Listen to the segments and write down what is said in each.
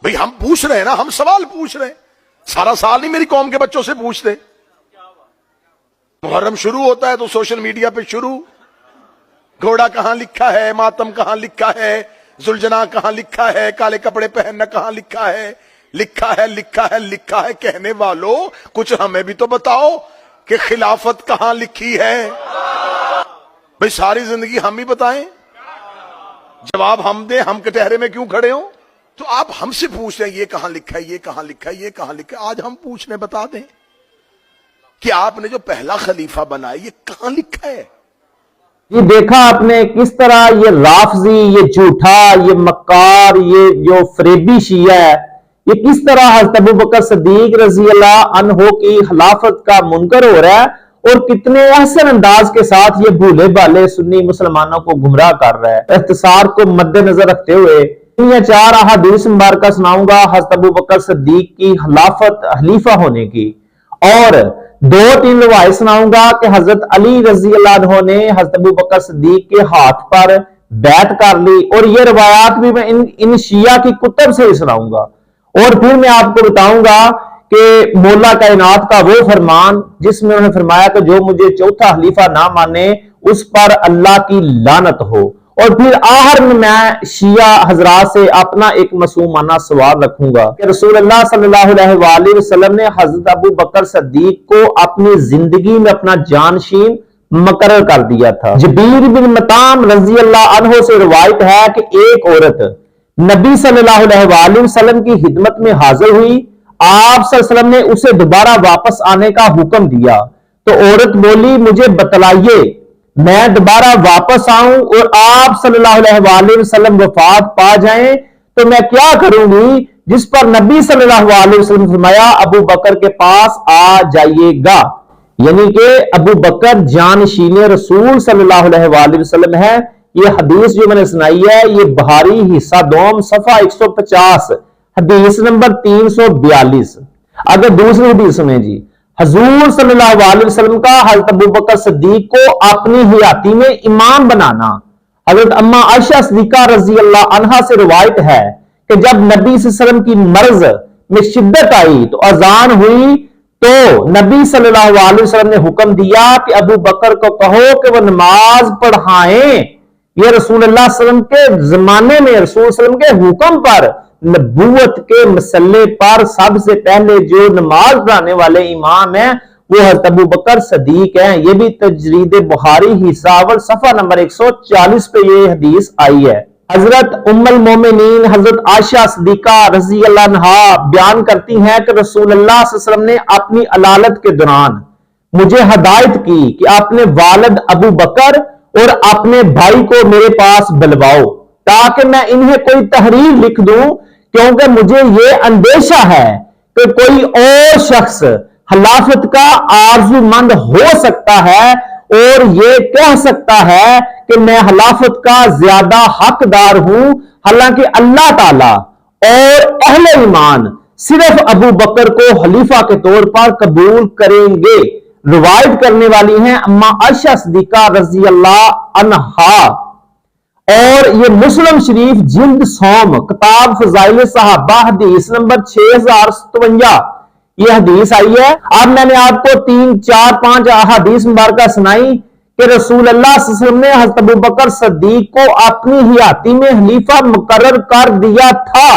بھئی ہم پوچھ رہے ہیں نا، ہم سوال پوچھ رہے ہیں، سارا سال نہیں میری قوم کے بچوں سے پوچھتے۔ محرم شروع ہوتا ہے تو سوشل میڈیا پہ شروع، گھوڑا کہاں لکھا ہے، ماتم کہاں لکھا ہے، ذوالجناح کہاں لکھا ہے، کالے کپڑے پہننا کہاں لکھا ہے، لکھا ہے لکھا ہے لکھا ہے۔ کہنے والوں کچھ ہمیں بھی تو بتاؤ کہ خلافت کہاں لکھی ہے؟ بھئی ساری زندگی ہم ہی بتائیں، جواب ہم دیں، ہم کٹہرے میں کیوں کھڑے ہوں؟ تو آپ ہم سے پوچھ رہے ہیں یہ کہاں لکھا ہے، یہ کہاں لکھا ہے، یہ کہاں لکھا ہے۔ آج ہم پوچھنے بتا دیں کہ آپ نے جو پہلا خلیفہ بنایا یہ کہاں لکھا ہے؟ یہ دیکھا آپ نے کس طرح یہ رافضی، یہ جھوٹا، یہ مکار، یہ جو فریبی شیعہ ہے، یہ کس طرح حضرت ابوبکر صدیق رضی اللہ عنہ کی خلافت کا منکر ہو رہا ہے، اور کتنے احسن انداز کے ساتھ یہ بھولے بھالے سنی مسلمانوں کو گمراہ کر رہا ہے۔ اختصار کو مد نظر رکھتے ہوئے یہ 4 احادیث مبارکہ سناؤں گا حضرت ابوبکر صدیق کی خلافت خلیفہ ہونے کی، اور 2-3 روایت سناؤں گا کہ حضرت علی رضی اللہ عنہ نے حضرت ابوبکر صدیق کے ہاتھ پر بیعت کر لی، اور یہ روایات بھی میں ان شیعہ کی کتب سے ہی سناؤں گا۔ اور پھر میں آپ کو بتاؤں گا کہ مولا کائنات کا وہ فرمان جس میں انہوں نے فرمایا کہ جو مجھے چوتھا خلیفہ نہ مانے اس پر اللہ کی لعنت ہو۔ اور پھر آخر میں شیعہ حضرات سے اپنا ایک معصومانہ سوال رکھوں گا کہ رسول اللہ صلی اللہ علیہ وآلہ وسلم نے حضرت ابو بکر صدیق کو اپنی زندگی میں اپنا جانشین مقرر کر دیا تھا۔ جبیر بن مطعم رضی اللہ عنہ سے روایت ہے کہ ایک عورت نبی صلی اللہ علیہ وآلہ وسلم کی خدمت میں حاضر ہوئی، آپ صلی اللہ علیہ وسلم نے اسے دوبارہ واپس آنے کا حکم دیا تو عورت بولی مجھے بتلائیے میں دوبارہ واپس آؤں اور آپ صلی اللہ علیہ وآلہ وسلم وفات پا جائیں تو میں کیا کروں گی؟ جس پر نبی صلی اللہ علیہ وسلم نے فرمایا ابو بکر کے پاس آ جائیے گا، یعنی کہ ابو بکر جانشین رسول صلی اللہ علیہ وآلہ وسلم ہے۔ یہ حدیث جو میں نے سنائی ہے یہ بخاری حصہ دوم صفحہ 150 حدیث نمبر 342۔ اگر دوسری حدیث سنیں جی، حضور صلی اللہ علیہ وسلم کا حضرت ابوبکر صدیق کو اپنی حیاتی میں امام بنانا۔ حضرت اما عائشہ صدیقہ رضی اللہ عنہا سے روایت ہے کہ جب نبی صلی اللہ علیہ وسلم کی مرض میں شدت آئی تو اذان ہوئی تو نبی صلی اللہ علیہ وسلم نے حکم دیا کہ ابو بکر کو کہو کہ وہ نماز پڑھائیں۔ یہ رسول اللہ صلی اللہ علیہ وسلم کے زمانے میں رسول صلی اللہ علیہ وسلم کے حکم پر نبوت کے مسئلے پر سب سے پہلے جو نماز پڑھانے والے امام ہیں وہ حضرت ابو بکر صدیق ہیں۔ یہ بھی تجرید بخاری حصہ اول صفحہ نمبر 140 پہ یہ حدیث آئی ہے۔ حضرت ام المومنین حضرت عائشہ صدیقہ رضی اللہ عنہا بیان کرتی ہیں کہ رسول اللہ صلی اللہ علیہ وسلم نے اپنی علالت کے دوران مجھے ہدایت کی کہ اپنے والد ابو بکر اور اپنے بھائی کو میرے پاس بلواؤ تاکہ میں انہیں کوئی تحریر لکھ دوں، کیونکہ مجھے یہ اندیشہ ہے کہ کوئی اور شخص خلافت کا آرزو مند ہو سکتا ہے اور یہ کہہ سکتا ہے کہ میں خلافت کا زیادہ حقدار ہوں، حالانکہ اللہ تعالی اور اہل ایمان صرف ابو بکر کو خلیفہ کے طور پر قبول کریں گے۔ روایت کرنے والی ہیں اما عائشہ صدیقہ رضی اللہ عنہا، اور یہ مسلم شریف جلد سوم کتاب فضائل صحابہ حدیث نمبر 6057 یہ حدیث آئی ہے۔ اب میں نے آپ کو 3 4 5 احادیث مبارکہ سنائی کہ رسول اللہ صلی اللہ علیہ وسلم نے حضرت ابو بکر صدیق کو اپنی حیاتی میں خلیفہ مقرر کر دیا تھا۔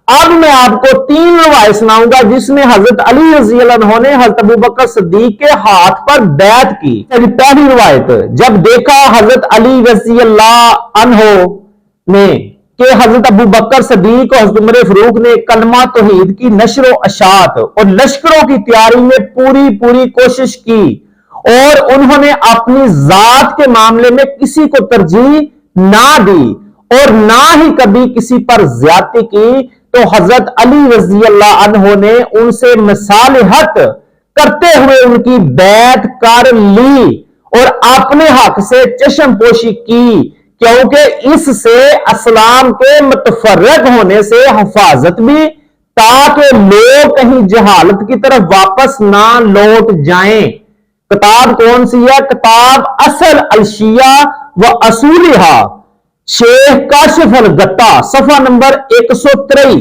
اب میں آپ کو 3 روایت سناؤں گا جس میں حضرت علی رضی اللہ عنہ نے حضرت ابوبکر صدیق کے ہاتھ پر بیعت کی۔ پہلی روایت، جب دیکھا حضرت علی رضی اللہ عنہ نے کہ حضرت ابوبکر صدیق اور حضرت عمر فاروق نے کلمہ توحید کی نشر و اشاعت اور لشکروں کی تیاری میں پوری کوشش کی اور انہوں نے اپنی ذات کے معاملے میں کسی کو ترجیح نہ دی اور نہ ہی کبھی کسی پر زیادتی کی، تو حضرت علی رضی اللہ عنہ نے ان سے مصالحت کرتے ہوئے ان کی بیعت کر لی اور اپنے حق سے چشم پوشی کی، کیونکہ اس سے اسلام کے متفرق ہونے سے حفاظت بھی، تاکہ لوگ کہیں جہالت کی طرف واپس نہ لوٹ جائیں۔ کتاب کون سی ہے؟ کتاب اصل الشیعہ و اصولہا، شیخ کاشف الغطا، صفحہ نمبر 123۔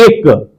1,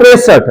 63।